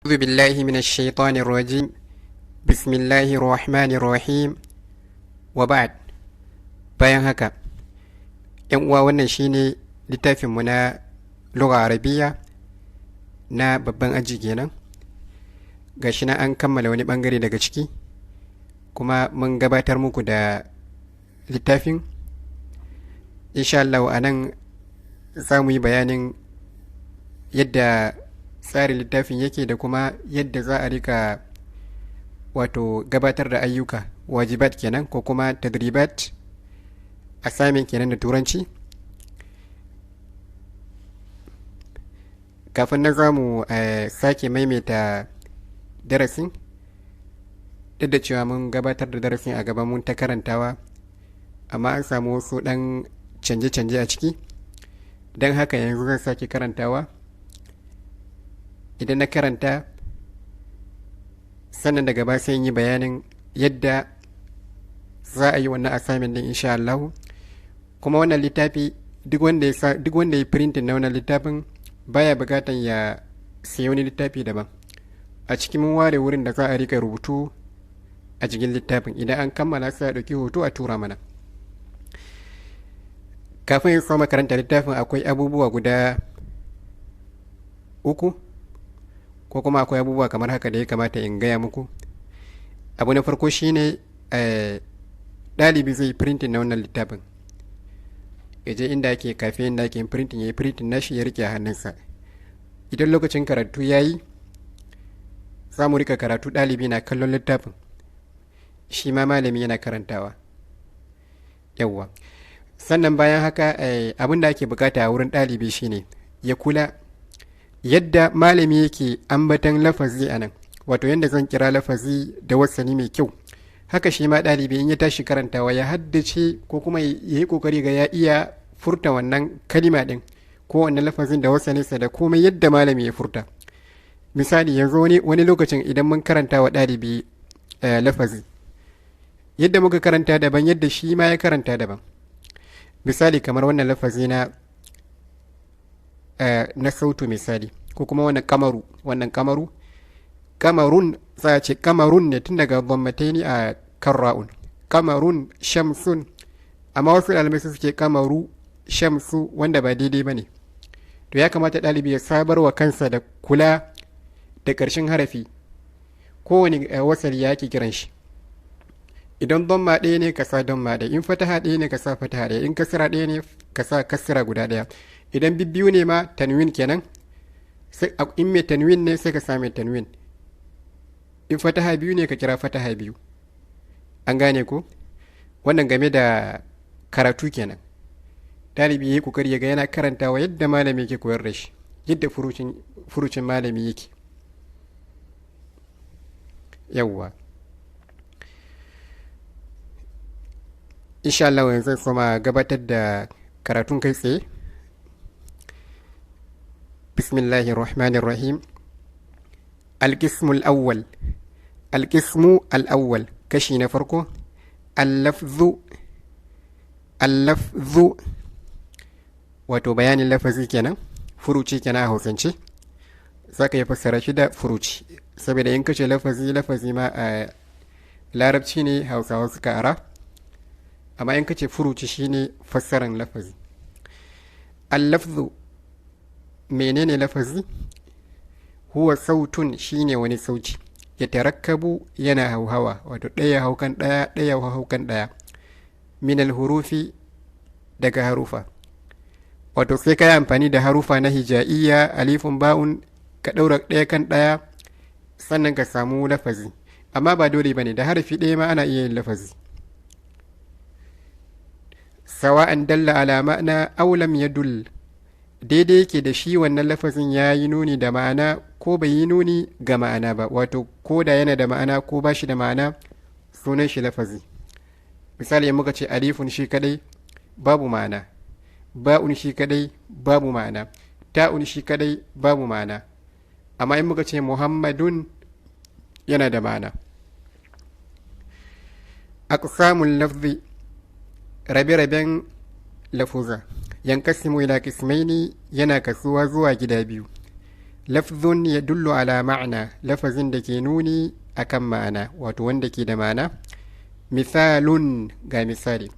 أعوذ بالله من الشيطان الرجيم بسم الله الرحمن الرحيم وبعد. bayan haka yan uwa, wannan shine littafinmu na lugha arabiya na babban aji kenan. Gashi na an kammala wani bangare daga ciki kuma mun gabatar muku da littafin. Insha Allah a nan za mu yi bayanin yadda tsarin littafin yake da kuma yadda za a rika wato gabatar da ayyuka, wajibat kenan ko kuma tadribat, assignment kenan da turanci. Kafin nan za mu sake maimaita darasin, duk da cewa mun gabatar da darasin a gaban mun ta karantawa, amma an samu wasu ɗan canje-canje a ciki, don haka yanzu zan sake karantawa. Idan na karanta sannan daga ba sai yi bayanin yadda za a yi wannan assignment din insha Allah. Kuma wannan littafi duk wanda ya printin na wannan littafin baya bukatan ya sayi wani littafi daban. A cikin mun ware wurin da za a rika rubutu a cikin littafin. Idan an kammala sai a ɗauki hoto a tura mana. Kafin in soma karanta littafin akwai abubuwa guda uku ko kuma akwai abubuwa kamar haka da ya kamata in gaya muku. Abu na farko shine ɗalibi zai printin na wannan littafin, ya je inda ake kafin inda ake printin, ya yi printin nashi ya rike a hannunsa. Idan lokacin karatu ya yi, za mu rika karatu, ɗalibi na kallon littafin, shi ma malami yana karantawa. Yawwa. Sannan bayan haka abin da ake bukata a wurin ɗalibi shine ya kula yadda malami yake ambatan lafazi a nan, wato yadda zan kira lafazi da wasani mai kyau, haka shi ma ɗalibi in ya tashi karantawa ya haddace ko kuma ya yi kokari ga ya iya furta wannan kalima ɗin ko wannan lafazin da wasaninsa da komai yadda malami ya furta. Misali, yanzu wani lokacin idan mun karanta wa ɗalibi lafazi, yadda muka karanta daban, yadda shi ma ya karanta daban. Misali kamar wannan lafazi na sautu misali, ko kuma wannan kamarun za a ce kamarun ne tun daga gwamnatai a kan ra'un, kamarun shamsun, amma wasu ɗalibai su suke kamaru shamsu, wanda ba daidai ba ne. To ya kamata ɗalibi ya sabar wa kansa da kula da ƙarshen harafi, kowane wasali ya ake kiran shi. Idan donma ɗaya ne ka sa donma ɗaya, in fataha ɗaya ne ka sa fataha ɗaya, in kasira ɗaya ne ka sa kasira guda ɗaya. Idan bibbiyu ne ma tanwin kenan, in mai tanwin ne sai ka sa mai tanwin, in fataha biyu ne ka kira fataha biyu. An gane ko? Wannan game da karatu kenan. Ɗalibi ya yi kokari ya ga yana karantawa yadda malami yake koyar da shi, yadda furucin malami yake. Yawwa. Insha Allah yanzu kuma gabatar da karatun kai tsaye. Bismillahir Rahmanir Rahim. Al-qismul awwal. Al-qismu al-awwal, kashi na farko. Al-lafzu. Al-lafzu wato bayanin lafazi kenan, furuci kenan a Hausance. Zaka yi fassara shi da furuci, saboda in kace lafazi ma a Larabci ne Hausawa suka ara, amma in kace furuci shine fassaran lafazi. Al-lafzu, menene lafazi? Huwa sautun, shine wani sauti, ya tarakkabu, yana hauhawa, wato ɗaya haukan ɗaya, ɗaya haukan ɗaya, min al-hurufi, daga harufa. Wato sai ka yi amfani da harufa na hija'iyya, alifun ba'un, ka ɗaura ɗaya kan ɗaya, sannan ka samu lafazi. Amma ba dole ba ne, da harafi ɗaya ma ana iya yin lafazi. Sawa'an dalla ala ma'ana aw lam yadul, daidai yake da shi wannan lafazin ya yi nuni da ma'ana ko bai yi nuni ga ma'ana ba, wato ko da yana da ma'ana ko ba shi da ma'ana, sunan shi lafazi. Misali, in muka ce alifun shi kadai babu ma'ana, ba'un shi kadai babu ma'ana, ta'un shi kadai babu ma'ana, amma in muka ce muhammadun yana da ma'ana. Aqsamul lafzi, rabe-raben lafuza. Yankasimu ila kismaini, yana kasuwa zuwa gida biyu. lafzun ya dullu ala ma'ana, lafazin da ke nuni akan ma'ana, wato wanda ke da ma'ana. Misalun, ga misali.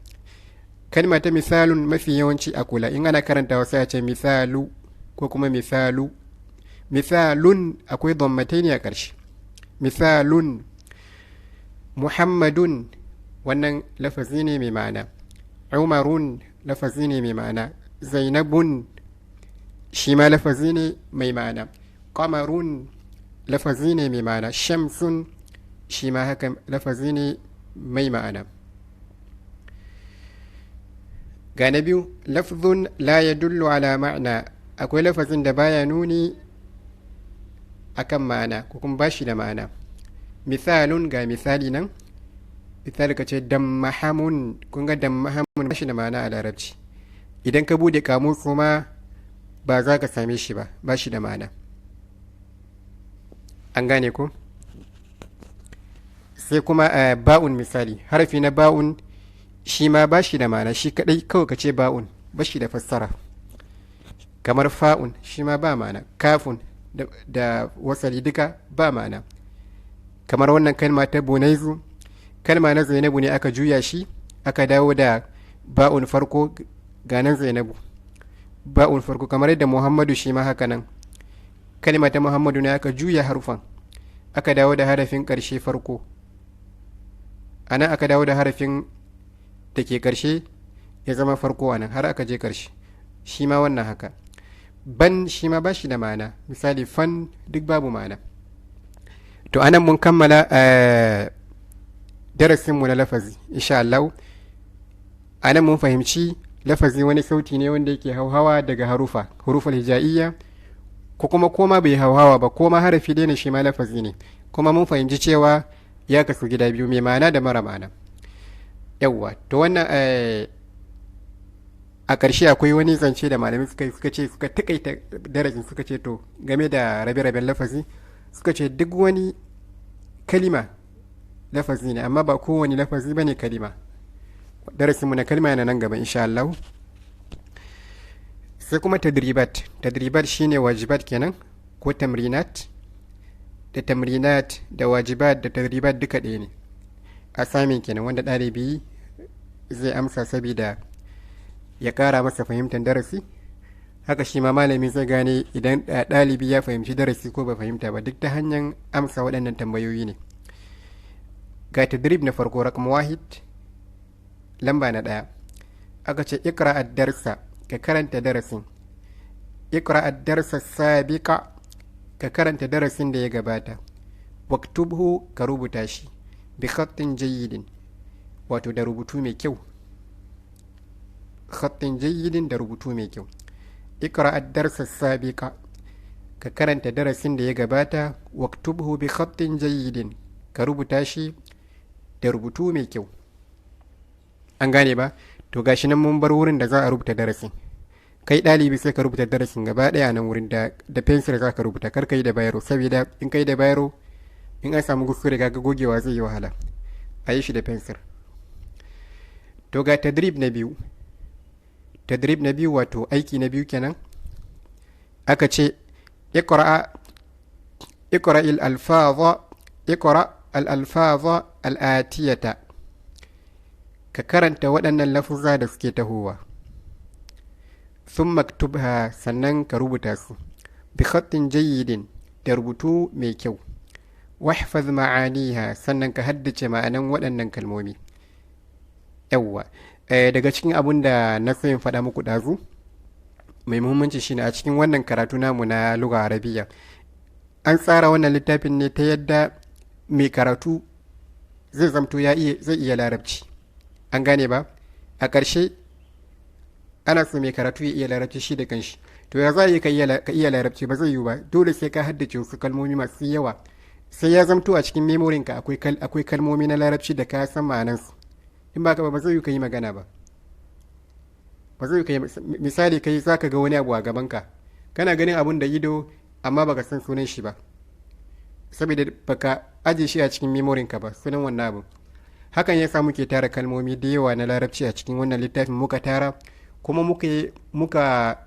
Kalma ta misalun mafi yawanci a kula, in ana karanta wasu ya ce misalu ko kuma misalu. Misalun akwai dhammatai ne a ƙarshe. Misalun. Muhammadun, wannan lafazi ne mai ma'ana. Umarun, lafazi ne mai ma'ana. Zainabun, shi ma lafazi ne mai ma'ana. Qamarun, lafazi ne mai ma'ana. Shamsun, shi ma haka lafazi ne mai ma'ana. Ga na biyu, lafzun la ya dullu ala ma'ana, akwai lafazin da baya nuni akan ma'ana ko kuma bashi da ma'ana. Misalun, ga misali nan, misali ka ce dammahamun, kun ga dammahamun bashi da ma'ana a larabci. Idan ka bude kamus kuma ba za ka same shi ba, bashi da ma'ana. An gane ko? Sai kuma ba'un misali, harafi na ba'un shi ma bashi da ma'ana, shi kadai kawai ka ce ba'un, bashi da fassara. Kamar fa'un shi ma ba ma'ana, kafun da wasali duka ba ma'ana. Kamar wannan kalma ta bunaizu, kalma na zainabu ne aka juya shi aka dawo da ba'un farko, ganan zainabu ba'un farko. Kamar yadda muhammadu shi ma haka nan, kalma ta muhammadu ne aka juya harufan aka dawo da harafin ƙarshe farko, ana aka dawo da harafin da ke ƙarshe ya zama farko a nan har aka je ƙarshe. Shi ma wannan haka. Ban shi ma ba shi da ma'ana, misali fan duk babu ma'ana. To anan mun kammala darasinmu na lafazi insha Allah. Anan mun fahimci lafazi wani sauti ne wanda yake hauhawa daga hurufal hija'iyya, ko kuma koma bai hauhawa ba, koma harafi dai ne shi ma lafazi ne. Kuma mun fahimci cewa ya kasu gida biyu, mai ma'ana da mara ma'ana. Yawwa, to wannan a ƙarshe akwai wani zance da malamai suka takaita darasin, suka ce to game da rabe-raben lafazi, suka ce duk wani kalima lafazi ne, amma ba kowane lafazi ba ne kalima. Darasinmu na kalima yana nan gaba insha Allah. Sai kuma tadribat shine wajibat kenan, ko tamrinat. Da tamrinat da wajibat da tadribat duka ɗaya ne, assignment kenan wanda ɗalibi zai amsa saboda ya ƙara masa fahimtar darasi. Haka shi ma malami zai gane idan ɗalibi ya fahimci darasi ko ba fahimta ba, duk ta hanyar amsa waɗannan tambayoyi ne. Ga tadrib na farko, rakam wahid, lamba na 1, aka ce ikra ad-darsa, ka karanta darasin. Ikra ad-darsa sabiqa, ka karanta darasin da ya gabata. Waktubhu, ka rubuta shi. Bi khattin jayyidin, wato da rubutu mai kyau. Khattin jayyidin, da rubutu mai kyau. Ikra ad-darsa sabiqa, ka karanta darasin da ya gabata. Waktubhu bi khattin jayyidin, ka rubuta shi da rubutu mai kyau. An gane ba? To gashi nan mun bar wurin da za a rubuta darasin. Kai ɗalibi sai ka rubuta darasin gaba ɗaya nan wurin da fensir za ka rubuta, kar ka yi da bayaro, saboda in kai da bayaro in an samu kuskure kaga gogewa zai yi wahala. A yi shi da fensir. To ga tadrib na biyu. Tadrib na biyu wato aiki na biyu kenan. Aka ce iqra al-alfaza al-atiyata, ka karanta waɗannan lafuzza da suke tahowa. Thumma maktubha, sannan ka rubuta su. Bi khattin jayyidin, da rubutu mai kyau. Wahfaz ma'aniha, sannan ka haddace ma'anan waɗannan kalmomi. Yawwa, daga cikin abun da na so in faɗa muku ɗazu mai muhimmanci shine a cikin wannan karatu namu na lugha arabiya, an tsara wannan littafin ne ta yadda mai karatu zai zamto zai iya larabci. An gane ba? A ƙarshe ana so mai karatu ya iya larabci shi da kanshi. To ya za ka iya larabci? Ba zai yiwu ba, dole sai ka haddace wasu kalmomi masu yawa, sai ya zamto a cikin memorinka akwai kalmomi na larabci da ka san ma'anansu. In ba ka ba zai yiwu ka yi magana ba. Ba zai yiwu ka yi misali, kai za ka ga wani abu a gabanka, kana ganin abun da ido amma baka san sunan shi ba, saboda baka aje shi a cikin memorinka ba sunan wannan abu. Hakan ya sa muke tara kalmomi da yawa na larabci a cikin wannan littafin, muka tara kuma muka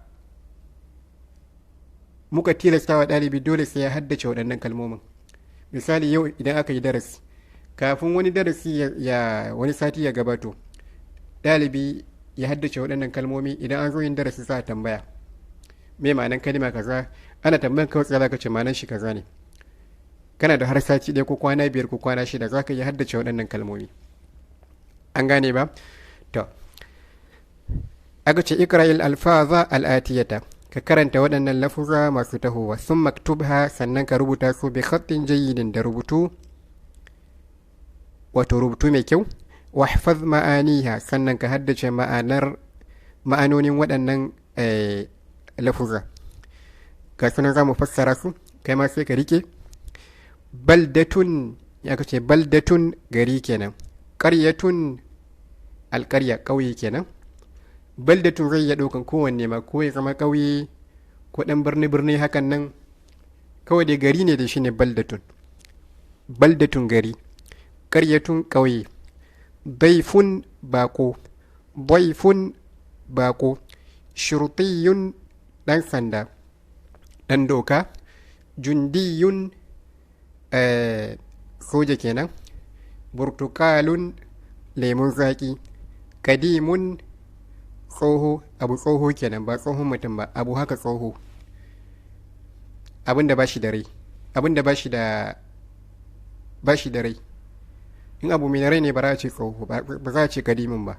muka tilasta wa ɗalibi dole sai ya haddace waɗannan kalmomin. Misali yau idan aka yi darasi, kafin wani darasi wani sati ya gabato, ɗalibi ya haddace waɗannan kalmomi. Idan an zo yin darasi za a tambaya me ma'anan kalima kaza, ana tambayan kawai tsaya ka ce ma'anan shi kaza ne. Kana da har sati ɗaya ko kwana 5 ko kwana 6 za ka yi haddace waɗannan kalmomi. An gane ba? To aka ce ikra'il alfaza al'atiyata, ka karanta waɗannan lafuza masu tahowa, sun maktubha, sannan ka rubuta su bi khattin jayyidin, da rubutu wato rubutu mai kyau. Wahfaz ma'aniha, sannan ka haddace ma'anonin waɗannan lafuza. Ga sunan za mu fassara su, kai ma sai ka rike. Baldatun, ya kace baldatun gari kenan. Ƙaryatun alƙarya ƙauye kenan. Baldatun zai iya ɗaukan kowanne ma, ko ya zama ƙauye ko ɗan birni hakan nan, kawai dai gari ne da shi ne baldatun. Baldatun gari, ƙaryatun ƙauye. Daifun bako, daifun bako. Shurtiyun ɗan sanda, ɗan doka. Jundiyun soja kenan. Burtukalun lemun zaƙi. Kadimun tsoho, abu tsoho kenan, ba tsohon mutum ba, abu haka tsoho, abin da ba shi da rai, abin da ba shi da rai. In abu mai rai ne ba za a ce tsoho ba za a ce kadimun ba.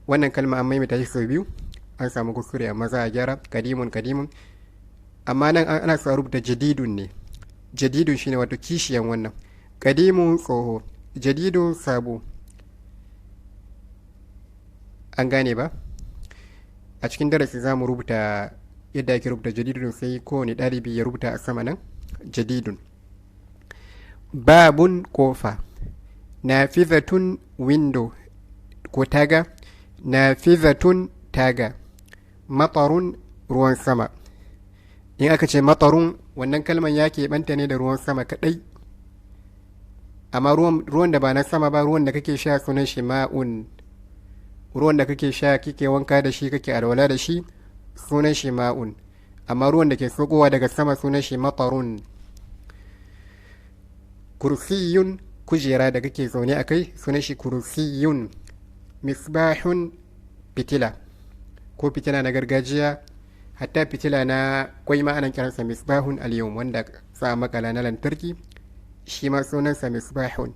Wannan kalma an maimaita shi sau biyu, an samu kuskure amma za a gyara. Kadimun, amma nan ana sa rubuta jadidun ne. Jadidun shine wato kishiyan wannan. Kadimun tsoho, jadidun sabo. An gane ba? A cikin darasi za mu rubuta yadda ake rubuta jadidun, sai kowane ɗalibi ya rubuta a sama nan jadidun. Babun kofa. Nafizatun window ko taga. Nafizatun taga. Matarun ruwan sama. In aka ce matarun, wannan kalman ya keɓanta ne da ruwan sama kaɗai, amma ruwan da ba na sama ba, ruwan da kake sha sunan shi ma'un. Ruwan da kake sha, kike wanka da shi, kake alwala da shi, sunan shi ma'un. Amma ruwan da ke sokowa daga sama sunan shi matarun. Kursiyun, kujera da kake zaune a kai, sunan shi kursiyun. Misbahun, fitila ko fitila na gargajiya, hatta fitila na kwai ma ana kiransa misbahun al-yawm, wanda sa makala na lantarki, shi ma sunansa misbahun.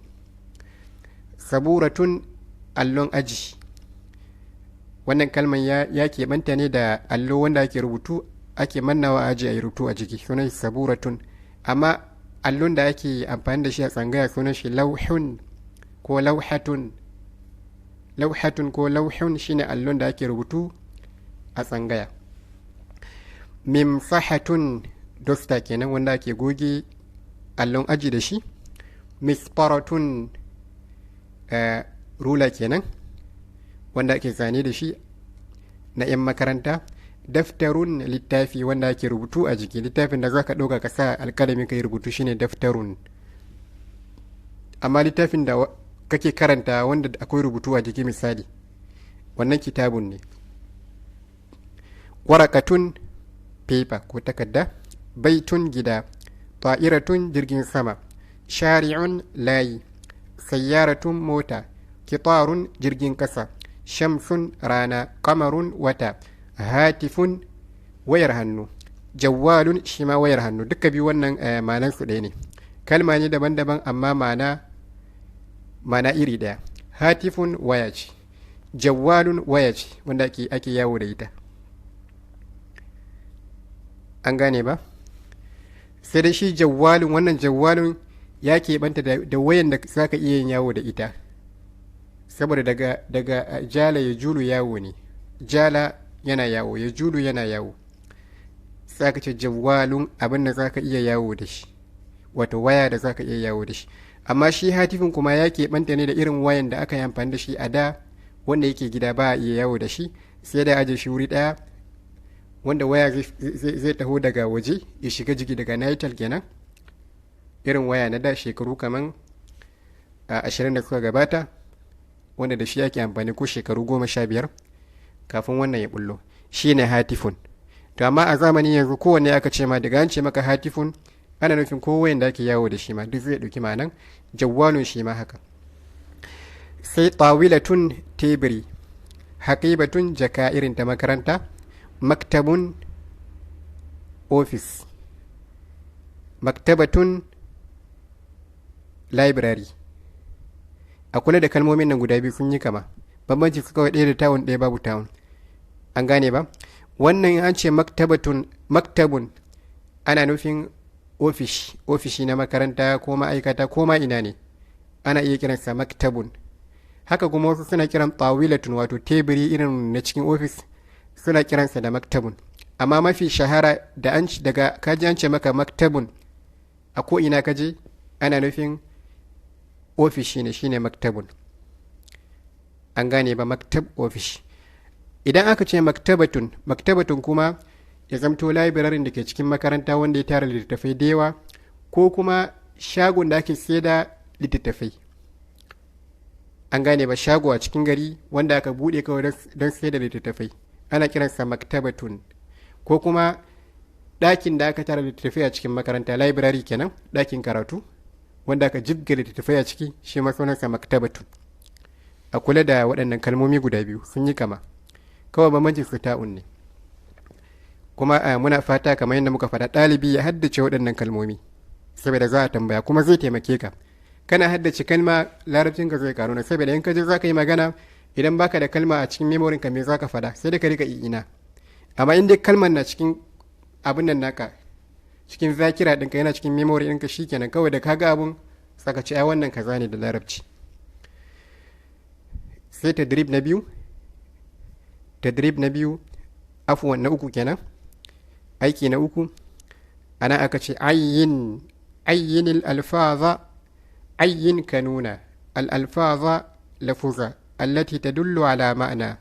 Saburatun, allon aji. Wannan kalman ya keɓanta ne da allo wanda ake rubutu, ake mannawa aji a yi rubutu a jiki, sunan shi saburatun. Amma allon da ake amfani da shi a tsangaya sunan shi lauhun ko lauhatun. Lauhatun ko lauhun shine allon da ake rubutu a tsangaya. Mimsahatun, dosta kenan wanda ake goge allon aji da shi. Misparatun, rula kenan wanda ake zane da shi na 'yan makaranta. Daftarun, littafi wanda ake rubutu a jiki, littafin da za ka ɗauka ka sa alƙalami ka yi rubutu shine daftarun. Amma littafin da kake karanta wanda akwai rubutu a jiki, misali, wannan kitabun ne. Warakatun, paper ko takarda. Baitun, gida. Ta'iratun, jirgin sama. Shari'un, layi. Sayyaratun, mota. Kitarun, jirgin kasa. Shamsun, rana. Kamarun, wata. Hatifun, wayar hannu. Jawwalun, shi ma wayar hannu. Duka biyu wannan ma'anan su ɗaya ne. Kalma ne daban-daban amma ma'ana iri ɗaya. Hatifun, waya ce. Jawwalun, waya ce wanda ake yawo da ita. An gane ba? Sai dai shi jawwalun, wannan jawwalun ya keɓanta da wayan da za ka iya yin yawo da ita, saboda daga jala ya julu yawo ne. Jala yana yawo, ya julu yana yawo. Sai ka ce jawwalun, abin da za ka iya yawo da shi, wato waya da za ka iya yawo da shi. Amma shi hatifin kuma ya keɓanta ne da irin wayan da aka yi amfani da shi a da, wanda yake gida ba a iya yawo da shi, sai da aje shi wuri ɗaya, wanda waya zai taho daga waje ya shiga jiki, daga nital kenan, irin waya na da shekaru kaman 20 da suka gabata, wanda da shi yake amfani, ko shekaru 15 kafin wannan ya bullo, shi ne hatifun. to amma a zamanin yanzu kowanne aka ce ma daga an ce maka hatifun ana nufin kowayen da ake yawo da shi ma duk zai ɗauki ma'anan jawwalun shi ma haka. sai tawilatun tebiri, haƙibatun jaka irin ta makaranta, maktabun ofis, maktabatun library. a kula da kalmomin nan guda biyu sun yi kama, bambanci su kawai ɗaya da tawun ɗaya babu tawun, an gane ba. wannan an ce maktabun ana nufin ofishi na makaranta ko ma'aikata ko ma ina ne ana iya kiransa maktabun. haka kuma wasu suna kiran tawilatun wato teburi irin na cikin ofis suna kiransa da maktabun, amma mafi shahara da daga kaji an ce maka maktabun a ko ina kaje ana nufin ofishi ne, shine maktabun, an gane ba, maktab ofishi. idan aka ce maktabatun kuma ya zamto labirarin da ke cikin makaranta wanda ya tara littattafai da yawa, ko kuma shagon da ake sai da littattafai, an gane ba, shago a cikin gari wanda aka bude kawai don sai da littattafai ana kiransa maktabatun. ko kuma ɗakin da aka tara littattafai a cikin makaranta, library kenan, ɗakin karatu wanda aka jibga littattafai a ciki, shi ma sunansa maktabatun. a kula da waɗannan kalmomi guda biyu sun yi kama, kawai bambancin su ta'un ne. kuma muna fata kamar yadda muka faɗa ɗalibi ya haddace waɗannan kalmomi saboda za a tambaya kuma zai taimake ka. kana haddace kalma larabcin ka zai karu na, saboda in ka je za ka yi magana idan baka da kalma a cikin memorin ka me za ka faɗa, sai da ka rika ina. amma in dai kalmar na cikin abin nan naka, cikin zakira ɗinka yana cikin memory ɗinka, shikenan kawai da kaga abun saka ce ai wannan kaza ne da larabci. sai tadrib na biyu afwan na uku kenan, aiki na uku ana aka ce ayyin alfaza, ayyin kanuna alfaza lafuza allati tadullu ala ma'ana,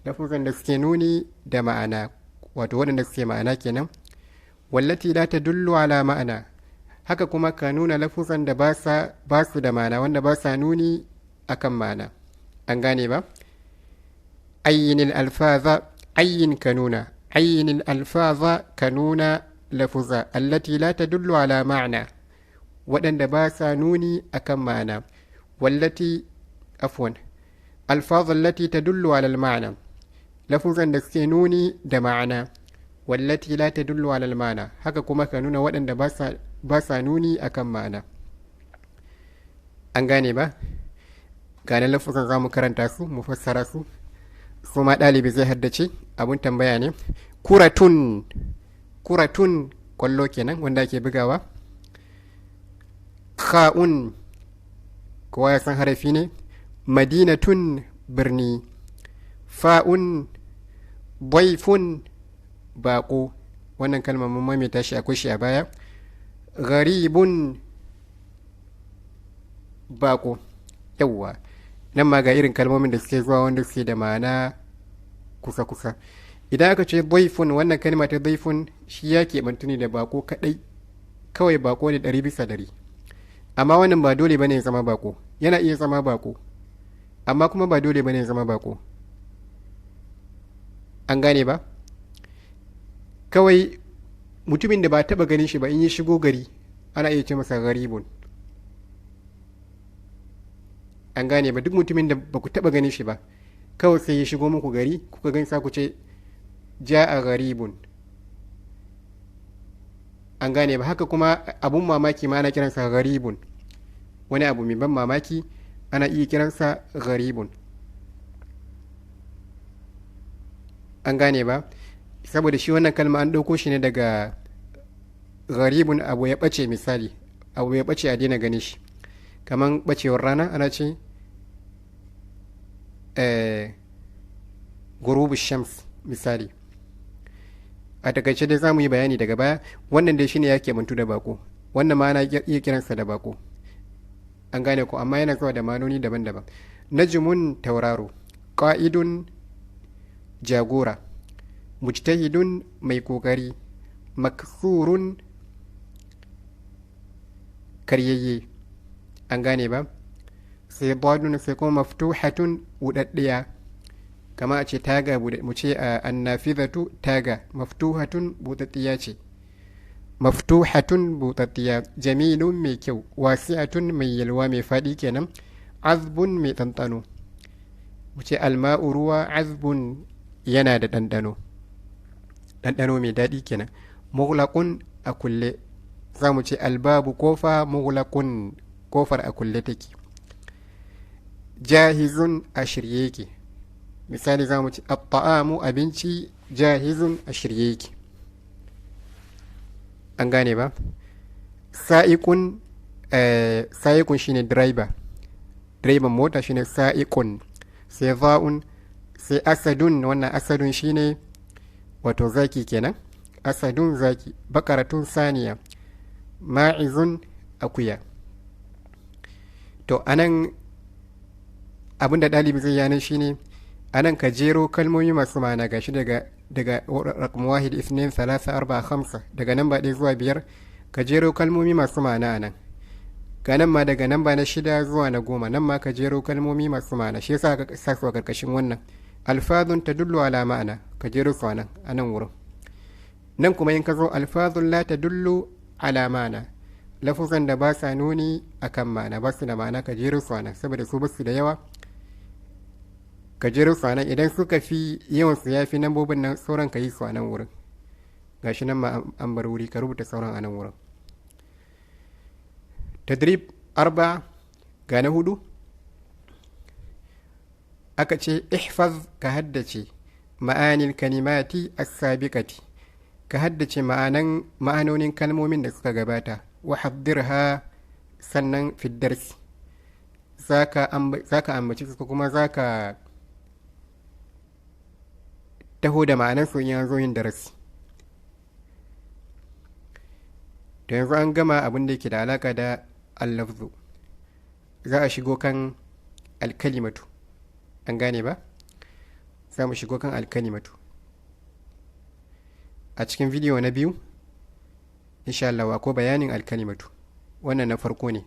lafuzan da suke nuni da ma'ana wato waɗanda suke ma'ana kenan, wallati la tadullu ala ma'ana, haka kuma kanuna lafuzan da ba su da ma'ana wanda ba sa nuni akan ma'ana, an gane ba. ayyin alfaza ayyin kanuna, ayyin alfaza kanuna lafuza allati la tadullu ala ma'ana, waɗanda ba sa nuni akan ma'ana, wallati afwan alfaza allati tadullu ala al-ma'na, lafuzan da suke nuni da ma'ana, wallati la tadullu ala al-ma'na, haka kuma ka nuna waɗanda ba sa nuni akan ma'ana, an gane ba. gane lafuzan za mu karanta su mu fassara su ma ɗalibi zai haddace. abun tambaya ne. kuratun kwallo kenan wanda ake bugawa. kha'un kowa ya san harafi ne. madinatun birni. fa'un baifun baƙo, wannan kalmar mun maimaita shi akwai shi a baya. gharibun baƙo, yawwa nan ma ga irin kalmomin da suke zuwa wanda suke da ma'ana kusa-kusa. idan aka ce baifun, wannan kalma ta baifun shi ya keɓantu ne da baƙo kaɗai, kawai baƙo ne 100%. amma wannan ba dole bane ya zama baƙo, yana iya zama baƙo amma kuma ba dole bane ya zama baƙo, an gane ba. kawai mutumin da ba taɓa ganin shi ba in yi shigo gari ana iya ce masa garibun, an gane ba. duk mutumin da ba ku taɓa ganin shi ba kawai sai ya shigo muku gari kuka gan sa ku ce ja'a garibun, an gane ba. haka kuma abun mamaki ma ana kiransa garibun, wani abu mai ban mamaki ana iya kiransa garibun, an gane ba. saboda shi wannan kalma an ɗauko shi ne daga garibun, abu ya ɓace, misali abu ya ɓace a daina ganin shi, kamar ɓacewar rana ana ce gurubu shams misali. a takaice dai za mu yi bayani daga baya. wannan dai shine ya keɓantu da bako, wannan ma ana iya kiransa da bako, an gane ko, amma yana zuwa da manoni daban-daban. najmun tauraro. qa'idun jagora. mujtahidun mai kokari. maksurun karyayye, an gane ba. sai badun sai kuma maftuhatun budaddiya. kama a ce taga mu ce annafizatu taga maftuhatun buɗaɗɗiya ce, maftuhatun buɗaɗɗiya, jamilun mai kyau, wasi'atun mai yalwa mai faɗi kenan, azbun mai ɗanɗano. Mu ce alma'u ruwa, azbun yana da ɗanɗano, ɗanɗano mai daɗi kenan. mughlaqun a kulle, za mu ce albabu kofa, mughlaqun kofar a kulle take. Jahizun a shirye yake, misali za mu ce at-ta'amu abinci, jahizun a shirye yake. An gane ba? Sa'iqun sa'iqun shine driver, direban mota shine sa'iqun. Sai za'un, sai asadun, wannan asadun shine wato zaki kenan, asadun zaki. Bakaratun saniya, ma'izun akuya. To anan abinda ɗalibi zai yanar shine anan ka jero kalmomi masu ma'ana gashi daga rakam 1 2 3 4 5, daga namba 1 zuwa 5 ka jero kalmomi masu ma'ana anan. Ga nan ma daga namba na 6 zuwa na 10 nan ma ka jero kalmomi masu ma'ana, shi yasa ka sa su a karkashin wannan alfazun tadullu ala ma'ana, ka jero su anan wurin. Nan kuma in ka zo alfazun la tadullu ala ma'ana, lafuzan da ba sa nuni akan ma'ana, ba su da ma'ana, ka jero su anan saboda su basu da yawa. Ka jero su anan, idan suka fi yawan su yafi nambobin nan sauran ka yi su anan wurin. Gashi nan ma an bar wuri, ka rubuta sauran anan wurin. Tadrib 4 ga na 4 aka ce ihfaz, ka haddace ma'anil kalimati as-sabiqati, ka haddace ma'anonin kalmomin da suka gabata. Wa haddirha, sannan fi darsi zaka ambaci su kuma zaka taho da ma'anar su in zo yin darasi. To yanzu an gama abin da yake da alaka da al-lafzu, za a shigo kan al-kalimatu. An gane ba? Za mu shigo kan al-kalimatu a cikin bidiyo na 2 insha Allah, ko bayanin al-kalimatu. Wannan na farko ne,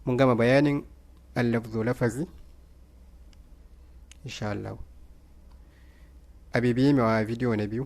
mun gama bayanin al-lafzu, lafazi insha Allah. A bibiye mu a bidiyo na 2.